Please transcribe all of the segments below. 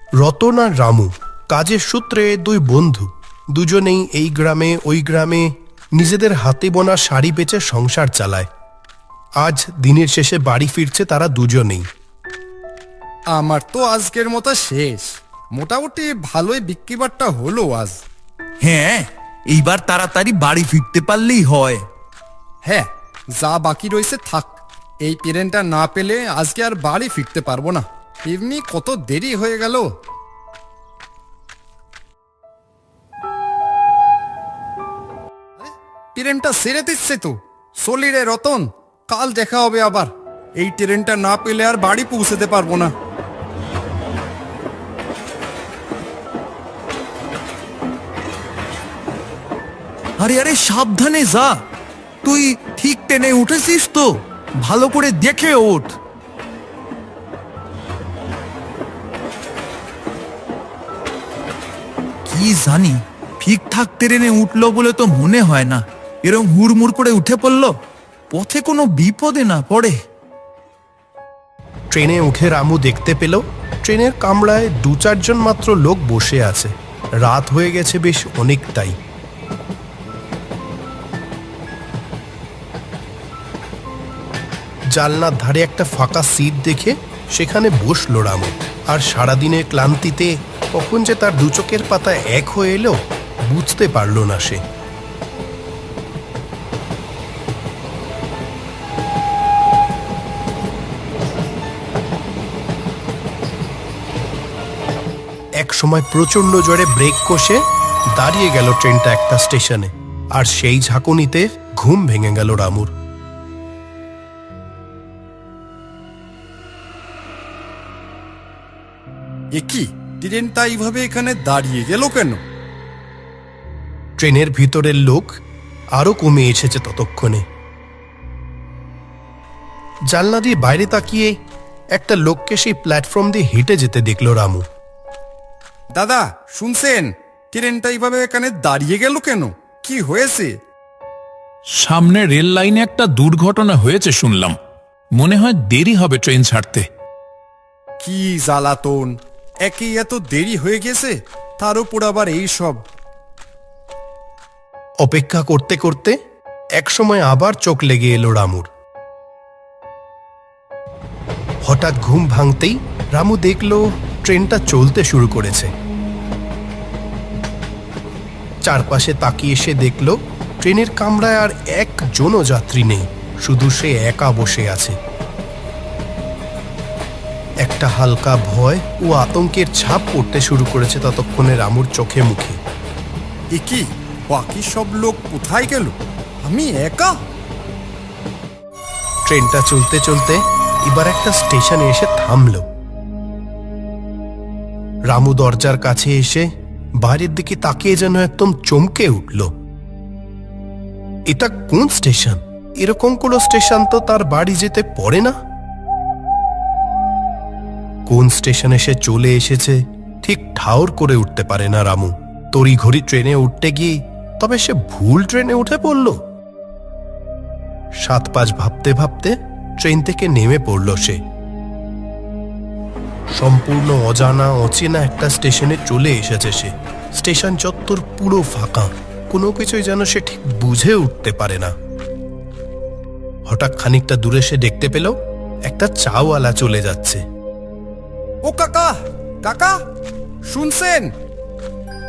রতন আর রামু কাজের সূত্রে দুই বন্ধু, দুজনেই এই গ্রামে ওই গ্রামে নিজেদের হাতে বোনা শাড়ি বেচে সংসার চালায়। আজ দিনের শেষে বাড়ি ফিরছে তারা দুজনেই। আমার তো আজকের মতো শেষ, মোটামুটি ভালোই বিক্রিবারটা হলো আজ। হ্যাঁ, এইবার তাড়াতাড়ি বাড়ি ফিরতে পারলেই হয়। হ্যাঁ, যা বাকি রয়েছে থাক, এই পেরেন্টটা না পেলে আজকে আর বাড়ি ফিরতে পারবো না। এমনি কত দেরি হয়ে গেল। ট্রেনটা ছেড়ে দিচ্ছে তো। চলি রে রতন, কাল দেখা হবে আবার। এই ট্রেনটা না পেলে আর বাড়ি পৌঁছতে পারবো না। আরে আরে সাবধানে যা, তুই ঠিক ট্রেনে উঠেছিস তো? ভালো করে দেখে ওঠ। কি জানি, ঠিকঠাক ট্রেনে উঠলো বলে তো মনে হয় না। এরকম হুড়মুড় করে উঠে পড়লো, পথে কোনো বিপদে না পড়ে। ট্রেনে উঠে রামু দেখতে পেল ট্রেনের কামরায় 2-4 জন মাত্র লোক বসে আছে। রাত হয়ে গেছে বেশ অনেকটাই। জানলার ধারে একটা ফাঁকা সিট দেখে সেখানে বসলো রামু। আর সারাদিনের ক্লান্তিতে কখন যে তার দু চোখের পাতা এক হয়ে এলো বুঝতে পারল না সে। এক সময় প্রচন্ড জোরে ব্রেক কষে দাঁড়িয়ে গেল ট্রেনটা একটা স্টেশনে। আর সেই ঝাঁকুনিতে ঘুম ভেঙে গেল রামুর। এ কি, ট্রেনটা এইভাবে এখানে দাঁড়িয়ে গেল কেন? ট্রেনের ভিতরের লোক আরো কমে এসেছে ততক্ষণে। জানলা দিয়ে বাইরে তাকিয়ে একটা লোককে সেই প্ল্যাটফর্ম দিয়ে হেঁটে যেতে দেখল রামু। দাদা শুনছেন, ট্রেনটা এইভাবে এখানে দাঁড়িয়ে গেল কেন? কি হয়েছে? সামনে রেল লাইনে একটা দুর্ঘটনা হয়েছে শুনলাম। মনে হয় দেরি হবে ট্রেন ছাড়তে। কি জ্বালাতন, একই এত দেরি হয়ে গেছে, তার উপর আবার এই সব। অপেক্ষা করতে করতে একসময় আবার চোখ লেগে এলো রামুর। হঠাৎ ঘুম ভাঙতেই রামু দেখল ট্রেনটা চলতে শুরু করেছে। চারপাশে তাকিয়ে সে দেখল ট্রেনের কামরায় আর একজনও যাত্রী নেই, শুধু সে একা বসে আছে। একটা হালকা ভয় ও আতঙ্কের ছাপ পড়তে শুরু করেছে ততক্ষণে রামুর চোখে মুখে। এ কি, বাকি সব লোক কোথায় গেল? আমি একা? ট্রেনটা চলতে চলতে এবার একটা স্টেশনে এসে থামল। রামু দরজার কাছে এসে বাইরের দিকে তাকিয়ে যেন একদম চমকে উঠল। এটা কোন স্টেশন? এরকম কোন স্টেশন তো তার বাড়ি যেতে পড়ে না। কোন স্টেশনে সে চলে এসেছে ঠিক ঠাউর করে উঠতে পারে না রামু। তড়িঘড়ি ট্রেনে উঠতে গিয়ে তবে সে ভুল ট্রেনে উঠে পড়ল। 7-5 ভাবতে ভাবতে ট্রেন থেকে নেমে পড়ল সে। সম্পূর্ণ অজানা অচেনা একটা স্টেশনে চলে এসেছে সে। স্টেশন চত্বর পুরো ফাঁকা, কোনো কিছুই যেন সে ঠিক বুঝে উঠতে পারে না। হঠাৎ খানিকটা দূরে সে দেখতে পেল একটা চাওয়ালা চলে যাচ্ছে। ও কাকা, কাকা শুনছেন?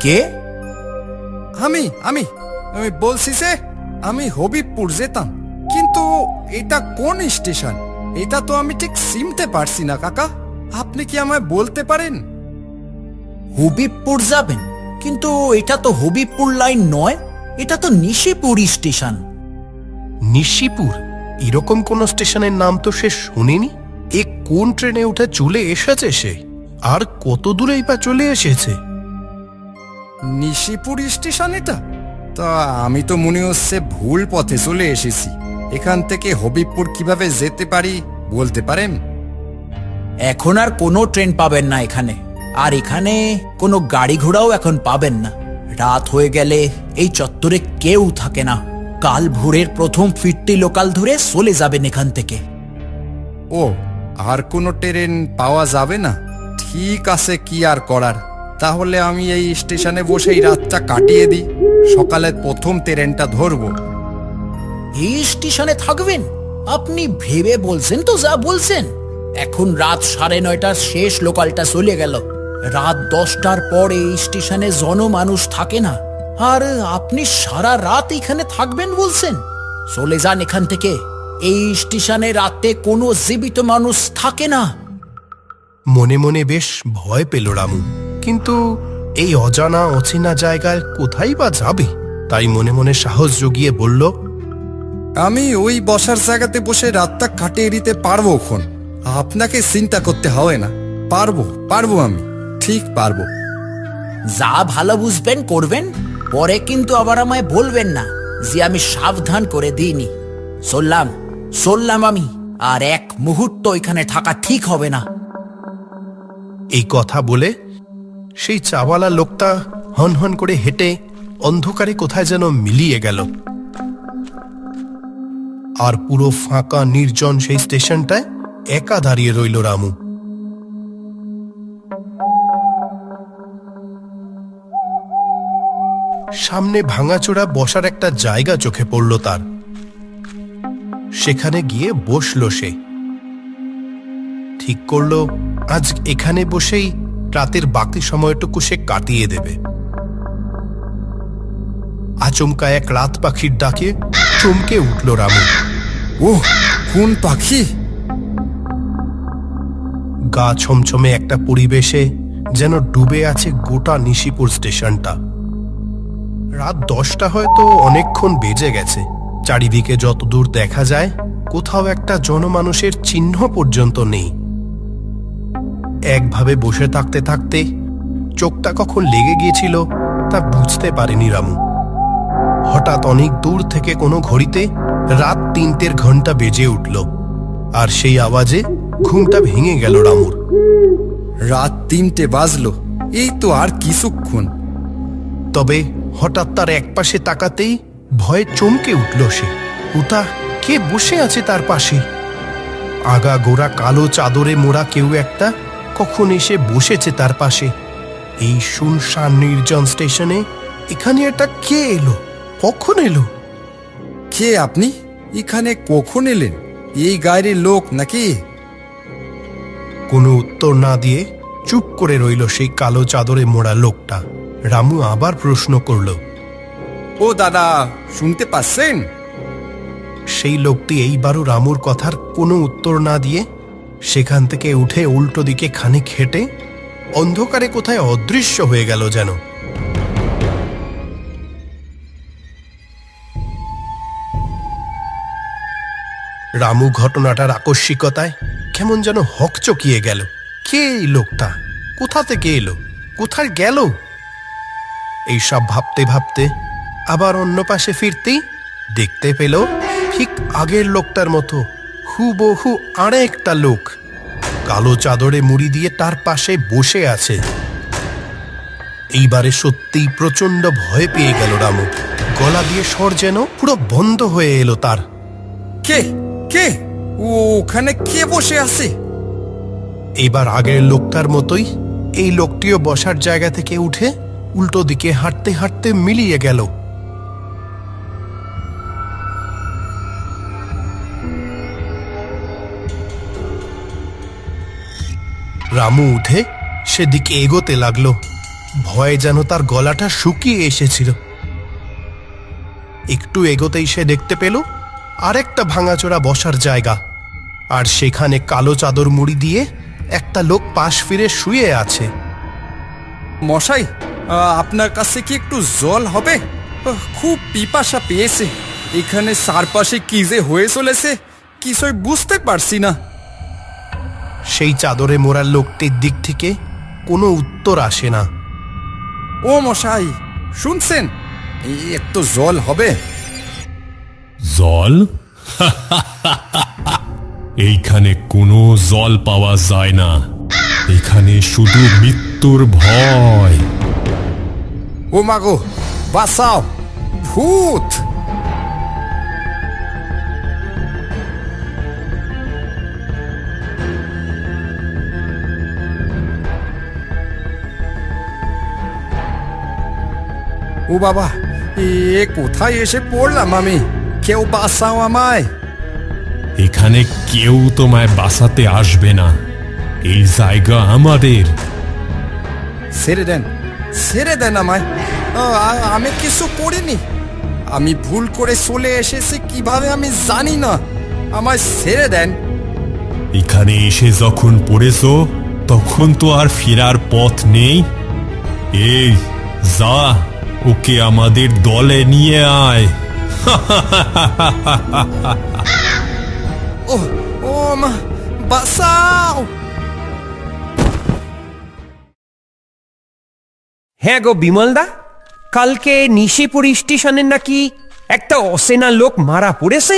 কে? আমি আমি আমি বলছি যে আমি হবিবপুর যেতাম, কিন্তু এটা কোন স্টেশন এটা তো আমি ঠিক চিনতে পারছি না। কাকা, আপনি কি আমায় বলতে পারেন? হবিবপুর যাবেন? কিন্তু এটা তো হবিবপুর লাইন নয়, এটা তো নিশিপুর স্টেশন। নিশিপুর? এরকম কোন স্টেশনের নাম তো সে শুনেনি। এ কোন ট্রেনে উঠে চলে এসেছে সে? আর কত দূরেই বা চলে এসেছে? নিশিপুর স্টেশন এটা? তা আমি তো মনে হচ্ছে ভুল পথে চলে এসেছি। এখান থেকে হবিবপুর কিভাবে যেতে পারি বলতে পারেন? এখন আর কোনো ট্রেন পাবেন না এখানে, আর এখানে কোনো গাড়ি ঘোড়াও এখন পাবেন না। রাত হয়ে গেলে এই চত্বরে কেউ থাকে না। কাল ভোরের প্রথম ফিরতি লোকাল ধরে চলে যাবেন এখান থেকে। ও, আর কোনো ট্রেন পাওয়া যাবে না? ঠিক আছে, কি আর করার। তাহলে আমি এই স্টেশনে বসেই রাতটা কাটিয়ে দিই, সকালে প্রথম ট্রেনটা ধরবো। এই স্টেশনে থাকবেন? আপনি ভেবে বলছেন তো যা বলছেন? এখন রাত 9:30 শেষ লোকালটা চলে গেল। রাত 10টার পর এই স্টেশনে জনমানুষ থাকে না, আর আপনি সারা রাত এখানে থাকবেন বলছেন? চলে যান এখান থেকে। এই স্টেশনে রাতে কোনো জীবিত মানুষ থাকে না। মনে মনে বেশ ভয় পেল রামু, কিন্তু এই অজানা অচেনা জায়গায় কোথায় বা যাবে? তাই মনে মনে সাহস জুগিয়ে বলল, আমি ওই বসার জায়গাতে বসে রাতটা কাটিয়ে দিতে পারবো। এখন আপনাকে চিন্তা করতে হবে না, পারবো আমি, ঠিক পারবো। যা ভালো বুঝবেন করবেন, পরে কিন্তু আবার আমায় বলবেন না যে আমি সাবধান করে দিইনি। চললাম আমি, আর এক মুহূর্ত এখানে থাকা ঠিক হবে না। এই কথা বলে সেই চাওয়ালা লোকটা হন করে হেঁটে অন্ধকারে কোথায় যেন মিলিয়ে গেল। আর পুরো ফাঁকা নির্জন সেই স্টেশনটায় একা দাঁড়িয়ে রইল রামু। সামনে ভাঙাচোরা বসার একটা জায়গা চোখে পড়ল তার। সেখানে গিয়ে বসলো সে। ঠিক করলো আজ এখানে বসেই রাতের বাকি সময়টুকু সে কাটিয়ে দেবে। আচমকা এক রাত পাখির ডাকে চমকে উঠল রামু। ওহ, কোন পাখি! গা ছমছমে একটা পরিবেশে যেন ডুবে আছে গোটা নিশিপুর স্টেশনটা। রাত 10টা হয়তো অনেকক্ষণ বেজে গেছে। চারিদিকে যতদূর দেখা যায় কোথাও একটা জনমানুষের চিহ্ন পর্যন্ত নেই। একভাবে বসে থাকতে থাকতে চোখটা কখন লেগে গিয়েছিল তা বুঝতে পারেনি রামু। হঠাৎ অনেক দূর থেকে কোনো ঘড়িতে রাত 3টের ঘন্টা বেজে উঠল, আর সেই আওয়াজে ঘুমটা ভেঙে গেল রামুর। রাত 3টে বাজলো, এই তো আর কিছুক্ষণ। তবে হঠাৎ তার একপাশে তাকাতেই ভয়ে চমকে উঠল সে। ওটা কে বসে আছে তার পাশে? আগা গোড়া কালো চাদরে মোড়া কেউ একটা কখন এসে বসেছে তার পাশে। এই শুনশান নির্জন স্টেশনে এখানে এটা কে এলো? কখন এলো? কে আপনি? এখানে কখন এলেন? এই গায়ের লোক নাকি? কোনো উত্তর না দিয়ে চুপ করে রইল সেই কালো চাদরে মোড়া লোকটা। রামু আবার প্রশ্ন করল, ও দাদা, শুনতে পাচ্ছেন? সেই লোকটি এইবারও রামুর কথার কোনো উত্তর না দিয়ে সেখান থেকে উঠে উল্টো দিকে খানিক হেঁটে অন্ধকারে কোথায় অদৃশ্য হয়ে গেল যেন। রামু ঘটনাটার আকস্মিকতায় কেমন যেন হকচকিয়ে গেল। কে এই লোকটা? কোথা থেকে এলো? কোথায় গেল? এইসব ভাবতে ভাবতে আবার অন্য পাশে ফিরতেই দেখতে পেল ঠিক আগের লোকটার মতো হুবহু আরেকটা লোক কালো চাদরে মুড়ি দিয়ে তার পাশে বসে আছে। এইবারে সত্যিই প্রচন্ড ভয় পেয়ে গেল রামু। গলা দিয়ে স্বর যেন পুরো বন্ধ হয়ে এলো তার। কে কে ওখানে কে বসে আছে? এবার আগের লোকটার মতোই এই লোকটিও বসার জায়গা থেকে উঠে উল্টো দিকে হাঁটতে হাঁটতে মিলিয়ে গেল। রামু উঠে সেদিকে এগোতে লাগলো। ভয়ে যেন তার গলাটা শুকিয়ে এসেছিল। একটু এগোতেই সে দেখতে পেল আরেকটা ভাঙাচোরা বসার জায়গা, আর সেখানে কালো চাদর মুড়ি দিয়ে একটা লোক পাশ ফিরে শুয়ে আছে। মশাই, আপনার কাছে কি একটু জল হবে? খুব পিপাসা পেয়েছে। এখানে চারপাশে কি যে হয়ে চলেছে কিছুই বুঝতে পারছি না। সেই চাদরে মোড়া লোকটির দিক থেকে কোনো উত্তর আসে না। ও মশাই, শুনছেন? একটু জল হবে? জল? এইখানে কোনো জল পাওয়া যায় না। এখানে শুধু মৃত্যুর ভয়। ও মাগো, বাঁচাও, ভূত! ও বাবা, এ কোথায় এসে পড়লাম আমি? কেউ বাঁচাও আমায়। এখানে কেউ তোমায় বাঁচাতে আসবে না, এই জায়গা আমাদের। ছেড়ে দেন আমায়। আমি কিছু করিনি। আমি ভুল করে চলে এসেছি কিভাবে আমি জানি না। আমায় ছেড়ে দেন। এখানে এসে যখন পড়েছো তখন তো আর ফেরার পথ নেই। এই যা, ওকে আমাদের দলে নিয়ে আয়। ও ও মা, বাঁচাও। হ্যাঁ গো বিমলদা, কালকে নিশিপুর স্টেশনে নাকি একটা অচেনা লোক মারা পড়েছে।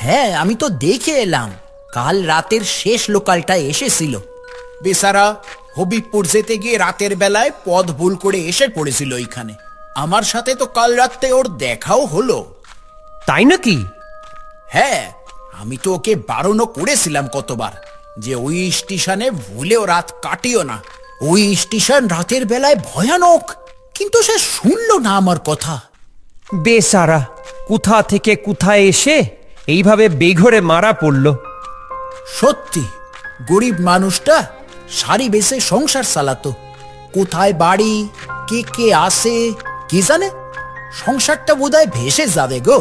হ্যাঁ, আমি তো দেখে এলাম। কাল রাতের শেষ লোকালটা এসেছিল। বেচারা হবিবপুর যেতে গিয়ে রাতের বেলায় পথ ভুল করে এসে পড়েছিল এইখানে। আমার সাথে তো কাল রাতে ওর দেখাও হলো। তাই নাকি? হ্যাঁ, আমি তো ওকে বারণও করেছিলাম কতবার যে ওই স্টেশনে ভুলেও রাত কাটিও না। ওই স্টেশন রাতের বেলায় ভয়ানক, কিন্তু সে শুনলো না আমার কথা। বেচারা কোথা থেকে কোথায় এসে এইভাবে বেঘরে মারা পড়লো। সত্যি, গরিব মানুষটা শাড়ি বেচে সংসার চালাতো। কোথায় বাড়ি, কে কে আসে কে জানে। সংসারটা বোধহয় ভেসে যাবে গো।